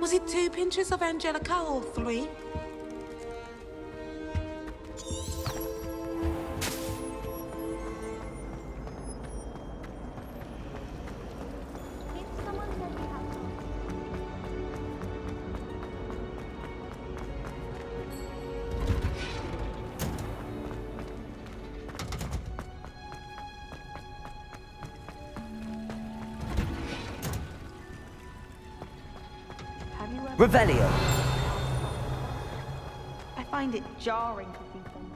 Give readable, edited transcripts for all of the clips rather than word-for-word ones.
Was it 2 pinches of Angelica or 3? Revelio. I find it jarring to see things.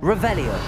Revelio.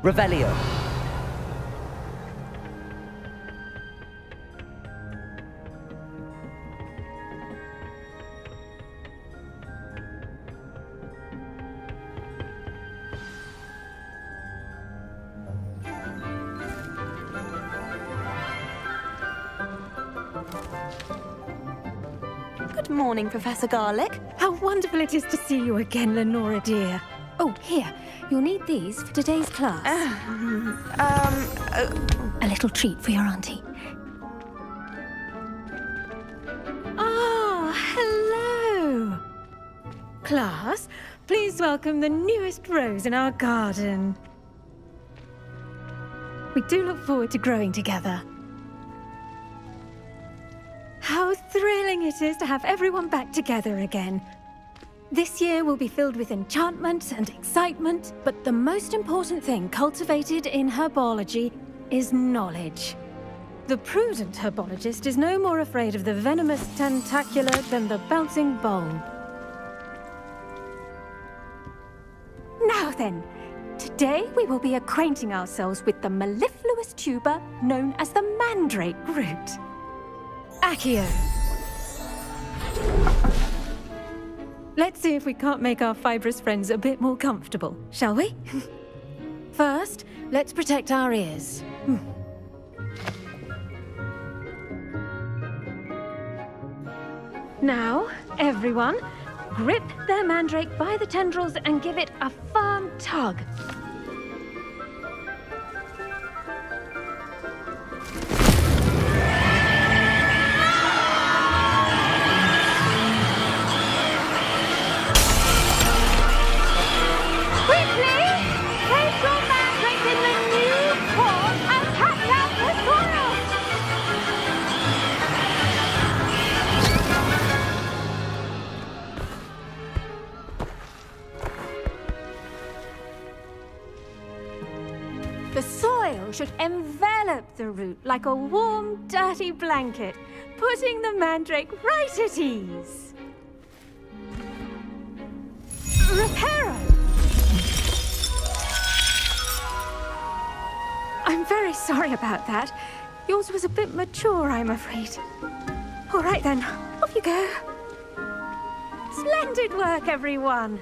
Revelio. Good morning, Professor Garlick. How wonderful it is to see you again, Lenora dear. Oh, here. You'll need these for today's class. A little treat for your auntie. Ah, hello. Class, please welcome the newest rose in our garden. We do look forward to growing together. How thrilling it is to have everyone back together again. This year will be filled with enchantment and excitement, but the most important thing cultivated in herbology is knowledge. The prudent herbologist is no more afraid of the venomous tentacular than the bouncing bulb. Now then, today we will be acquainting ourselves with the mellifluous tuber known as the mandrake root. Accio. Let's see if we can't make our fibrous friends a bit more comfortable, shall we? First, let's protect our ears. Now, everyone, grip their mandrake by the tendrils and give it a firm tug. The soil should envelop the root like a warm, dirty blanket, putting the mandrake right at ease. Reparo! I'm very sorry about that. Yours was a bit mature, I'm afraid. All right then, off you go. Splendid work, everyone!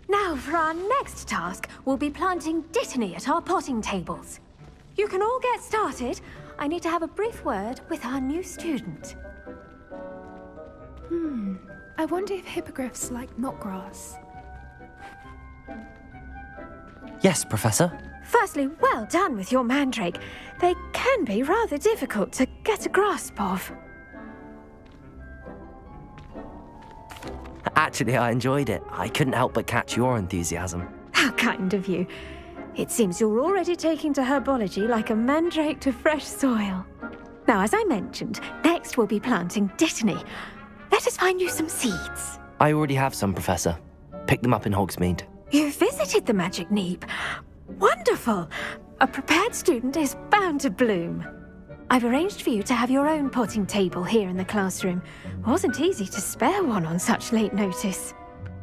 Now, for our next task, we'll be planting dittany at our potting tables. You can all get started. I need to have a brief word with our new student. I wonder if hippogriffs like knotgrass. Yes, Professor. Firstly, well done with your mandrake. They can be rather difficult to get a grasp of. Actually, I enjoyed it. I couldn't help but catch your enthusiasm. How kind of you. It seems you're already taking to herbology like a mandrake to fresh soil. Now, as I mentioned, next we'll be planting Dittany. Let us find you some seeds. I already have some, Professor. Picked them up in Hogsmeade. You visited the Magic Neep. Wonderful! A prepared student is bound to bloom. I've arranged for you to have your own potting table here in the classroom. Wasn't easy to spare one on such late notice.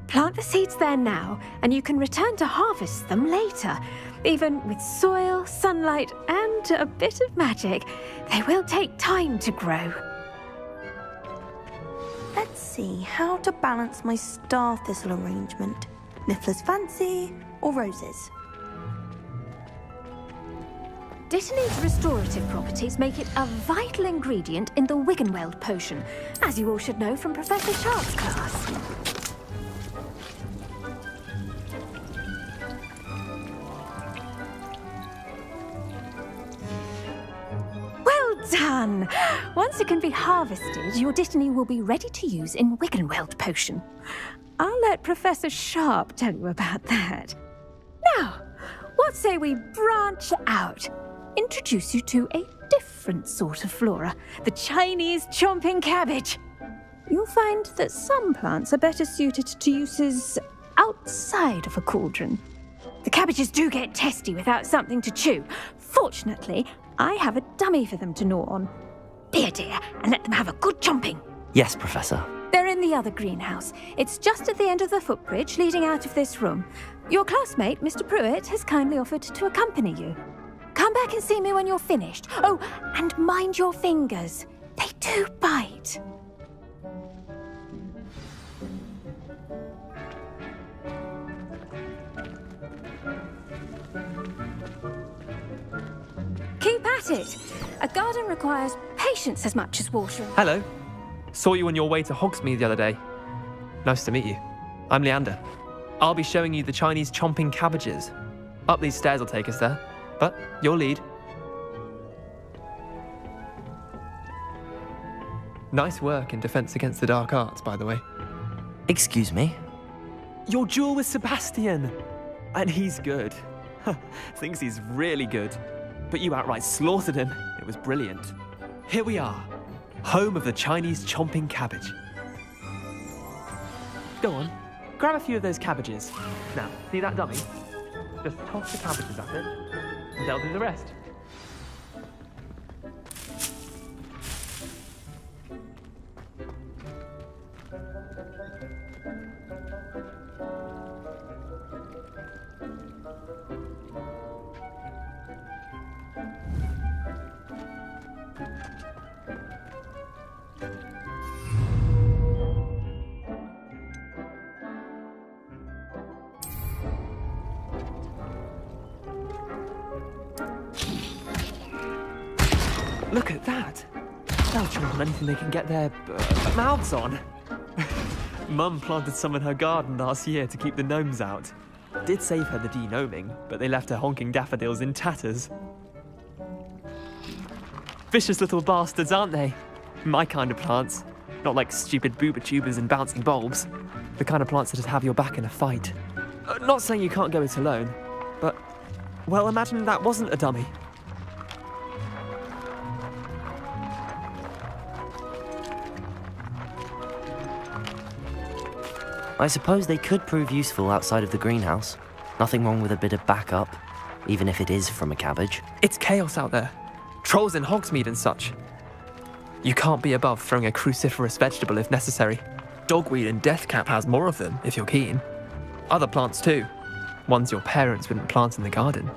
Plant the seeds there now, and you can return to harvest them later. Even with soil, sunlight, and a bit of magic, they will take time to grow. Let's see how to balance my star thistle arrangement. Niffler's fancy or roses? Dittany's restorative properties make it a vital ingredient in the Wiggenweld potion, as you all should know from Professor Sharp's class. Well done! Once it can be harvested, your Dittany will be ready to use in Wiggenweld potion. I'll let Professor Sharp tell you about that. Now, what say we branch out? Introduce you to a different sort of flora, the Chinese chomping cabbage. You'll find that some plants are better suited to uses outside of a cauldron. The cabbages do get testy without something to chew. Fortunately, I have a dummy for them to gnaw on. Be a dear and let them have a good chomping. Yes, Professor. They're in the other greenhouse. It's just at the end of the footbridge leading out of this room. Your classmate, Mr. Pruitt, has kindly offered to accompany you. Come back and see me when you're finished. Oh, and mind your fingers. They do bite. Keep at it. A garden requires patience as much as watering. Hello. Saw you on your way to Hogsmeade the other day. Nice to meet you. I'm Leander. I'll be showing you the Chinese chomping cabbages. Up these stairs will take us there. But your lead. Nice work in Defense Against the Dark Arts, by the way. Excuse me? Your duel with Sebastian! And he's good. Thinks he's really good. But you outright slaughtered him. It was brilliant. Here we are. Home of the Chinese chomping cabbage. Go on. Grab a few of those cabbages. Now, see that dummy? Just toss the cabbages at it. They'll do the rest. Look at that! They'll chomp on anything they can get their mouths on. Mum planted some in her garden last year to keep the gnomes out. Did save her the de-gnoming, but they left her honking daffodils in tatters. Vicious little bastards, aren't they? My kind of plants. Not like stupid booba tubers and bouncing bulbs. The kind of plants that just have your back in a fight. Not saying you can't go it alone, but, well, imagine that wasn't a dummy. I suppose they could prove useful outside of the greenhouse. Nothing wrong with a bit of backup, even if it is from a cabbage. It's chaos out there. Trolls in Hogsmeade and such. You can't be above throwing a cruciferous vegetable if necessary. Dogweed and deathcap has more of them, if you're keen. Other plants too. Ones your parents wouldn't plant in the garden.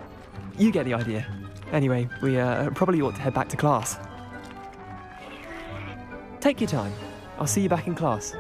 You get the idea. Anyway, we probably ought to head back to class. Take your time. I'll see you back in class.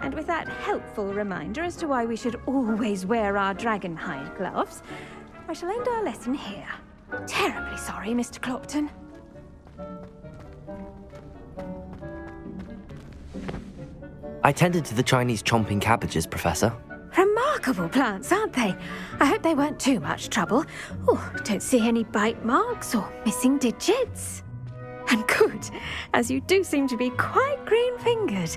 And with that helpful reminder as to why we should always wear our dragon hide gloves, I shall end our lesson here. Terribly sorry, Mr. Clopton. I tended to the Chinese chomping cabbages, Professor. Remarkable plants, aren't they? I hope they weren't too much trouble. Oh, don't see any bite marks or missing digits. And good, as you do seem to be quite green-fingered.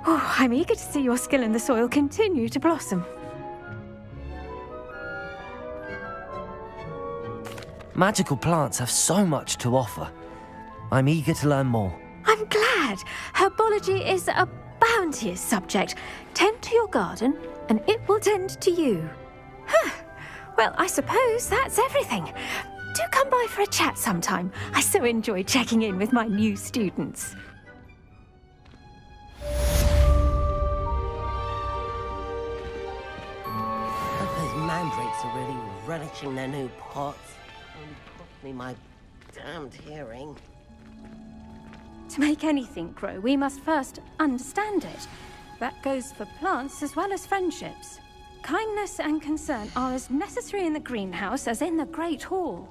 Oh, I'm eager to see your skill in the soil continue to blossom. Magical plants have so much to offer. I'm eager to learn more. I'm glad. Herbology is a bounteous subject. Tend to your garden, and it will tend to you. Huh. Well, I suppose that's everything. Do come by for a chat sometime. I so enjoy checking in with my new students. Those mandrakes are really relishing their new pots. Only cost me my damned hearing. To make anything grow, we must first understand it. That goes for plants as well as friendships. Kindness and concern are as necessary in the greenhouse as in the Great Hall.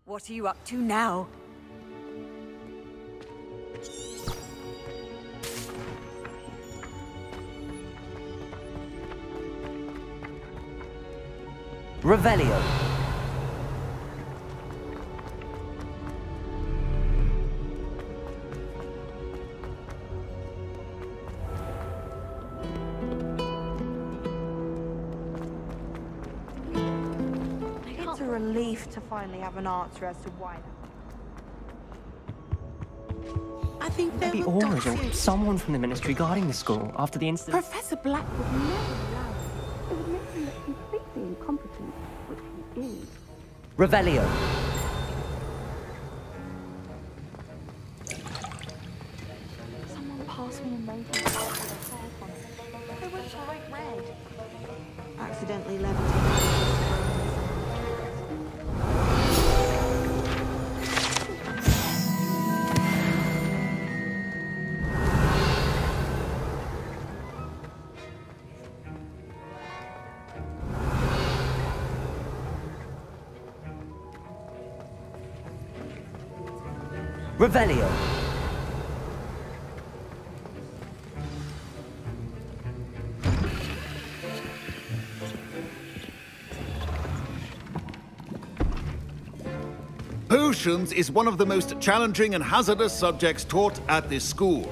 What are you up to now? Revelio. It's a relief to finally have an answer as to why. I think there Maybe were Aurors or dogs. someone from the Ministry guarding the school after the incident. Professor Black would never allow it. It would make him look completely incompetent, which he is. Revelio. Someone passed me a note with a hair on it. It went bright red. Accidentally levitated. Revelio. Potions is one of the most challenging and hazardous subjects taught at this school.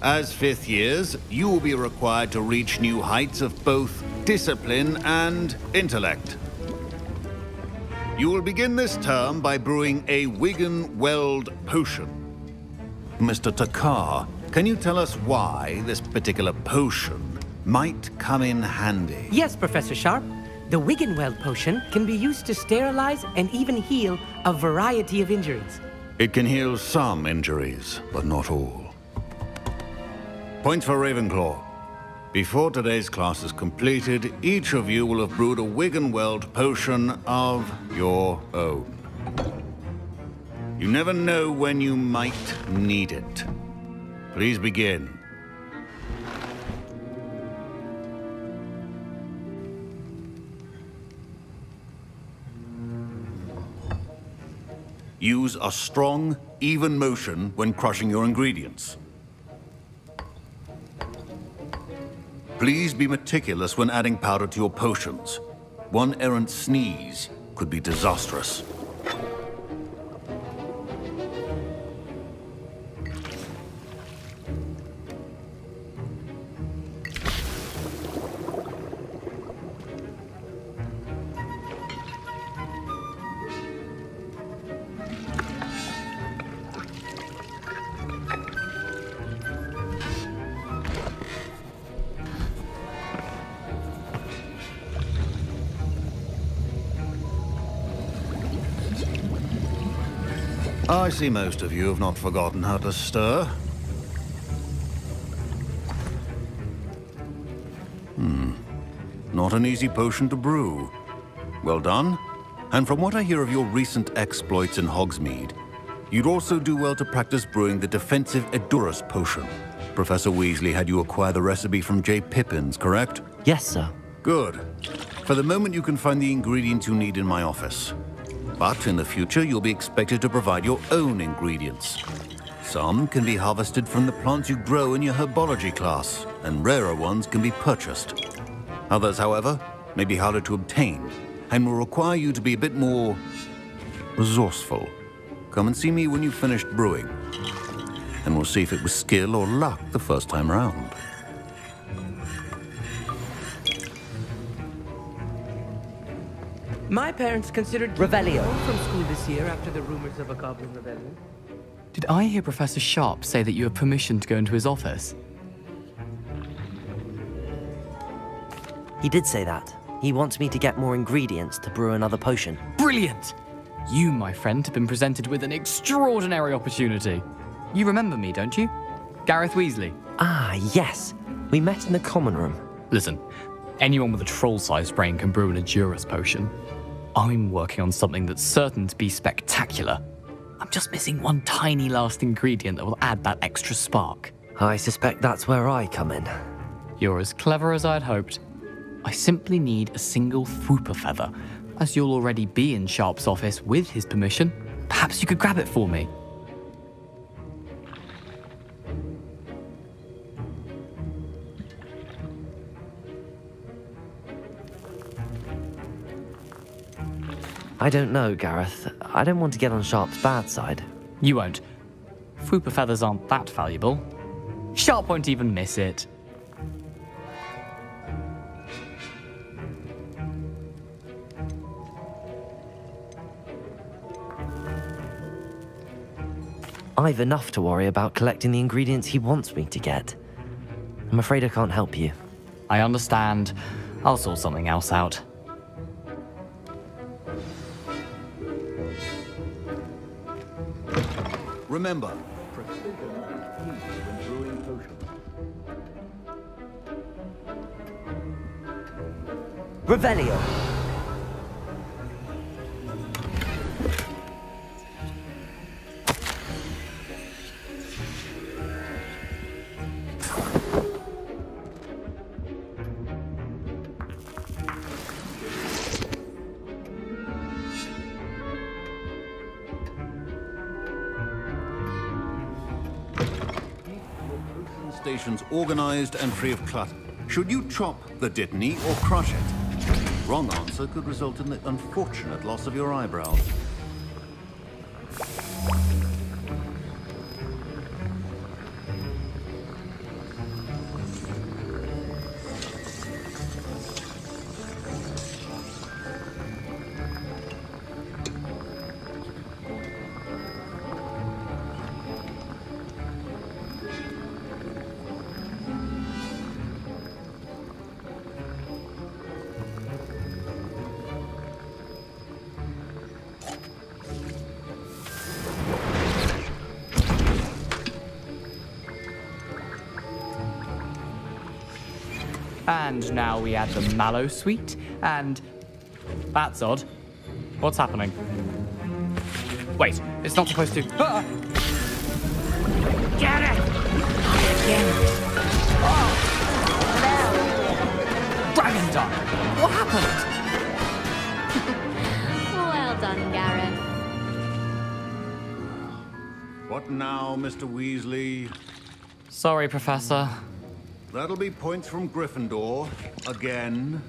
As fifth years, you will be required to reach new heights of both discipline and intellect. You will begin this term by brewing a Wigan-Weld potion. Mr. Takar, can you tell us why this particular potion might come in handy? Yes, Professor Sharp. The Wigan-Weld potion can be used to sterilize and even heal a variety of injuries. It can heal some injuries, but not all. Points for Ravenclaw. Before today's class is completed, each of you will have brewed a Wigan-Weld potion of your own. You never know when you might need it. Please begin. Use a strong, even motion when crushing your ingredients. Please be meticulous when adding powder to your potions. One errant sneeze could be disastrous. I see most of you have not forgotten how to stir. Not an easy potion to brew. Well done. And from what I hear of your recent exploits in Hogsmeade, you'd also do well to practice brewing the defensive Edurus potion. Professor Weasley had you acquire the recipe from J. Pippin's, correct? Yes, sir. Good. For the moment, you can find the ingredients you need in my office. But in the future, you'll be expected to provide your own ingredients. Some can be harvested from the plants you grow in your herbology class, and rarer ones can be purchased. Others, however, may be harder to obtain, and will require you to be a bit more resourceful. Come and see me when you've finished brewing, and we'll see if it was skill or luck the first time round. My parents considered Revelio from school this year after the rumors of a goblin rebellion. Did I hear Professor Sharp say that you have permission to go into his office? He did say that. He wants me to get more ingredients to brew another potion. Brilliant! You, my friend, have been presented with an extraordinary opportunity. You remember me, don't you? Gareth Weasley. Ah, yes. We met in the common room. Listen, anyone with a troll-sized brain can brew an Edurus potion. I'm working on something that's certain to be spectacular. I'm just missing one tiny last ingredient that will add that extra spark. I suspect that's where I come in. You're as clever as I'd hoped. I simply need a single Fwooper feather. As you'll already be in Sharp's office with his permission, perhaps you could grab it for me. I don't know, Gareth. I don't want to get on Sharp's bad side. You won't. Fwooper feathers aren't that valuable. Sharp won't even miss it. I've enough to worry about collecting the ingredients he wants me to get. I'm afraid I can't help you. I understand. I'll sort something else out. Remember, precision is key when brewing potions. Revelio. Stations organized and free of clutter. Should you chop the Dittany or crush it? Wrong answer could result in the unfortunate loss of your eyebrows. And now we add the mallow sweet, and... That's odd. What's happening? Wait, it's not supposed to... Ah! Get it! Oh! Dragon Dart! What happened? Well done, Gareth. What now, Mr. Weasley? Sorry, Professor. That'll be points from Gryffindor, again.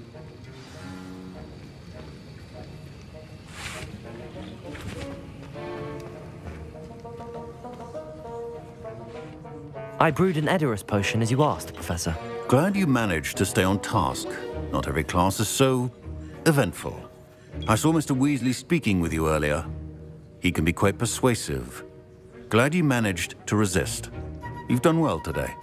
I brewed an Edurus potion as you asked, Professor. Glad you managed to stay on task. Not every class is so eventful. I saw Mr. Weasley speaking with you earlier. He can be quite persuasive. Glad you managed to resist. You've done well today.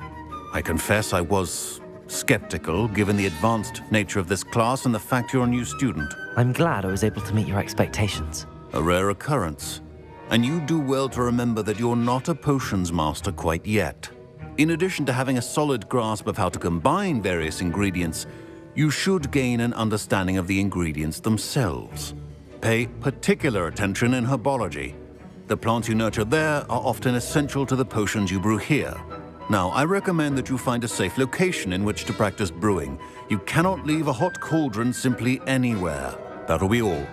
I confess I was skeptical, given the advanced nature of this class and the fact you're a new student. I'm glad I was able to meet your expectations. A rare occurrence. And you do well to remember that you're not a potions master quite yet. In addition to having a solid grasp of how to combine various ingredients, you should gain an understanding of the ingredients themselves. Pay particular attention in herbology. The plants you nurture there are often essential to the potions you brew here. Now, I recommend that you find a safe location in which to practice brewing. You cannot leave a hot cauldron simply anywhere. That'll be all.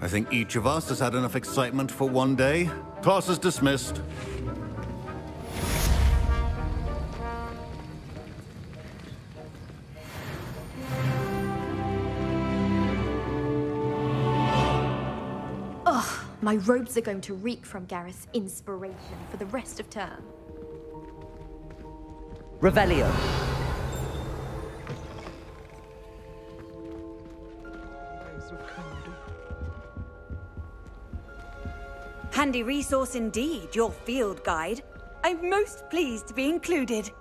I think each of us has had enough excitement for one day. Class is dismissed. Ugh, my robes are going to reek from Gareth's inspiration for the rest of term. Revelio. Handy resource indeed, your field guide. I'm most pleased to be included.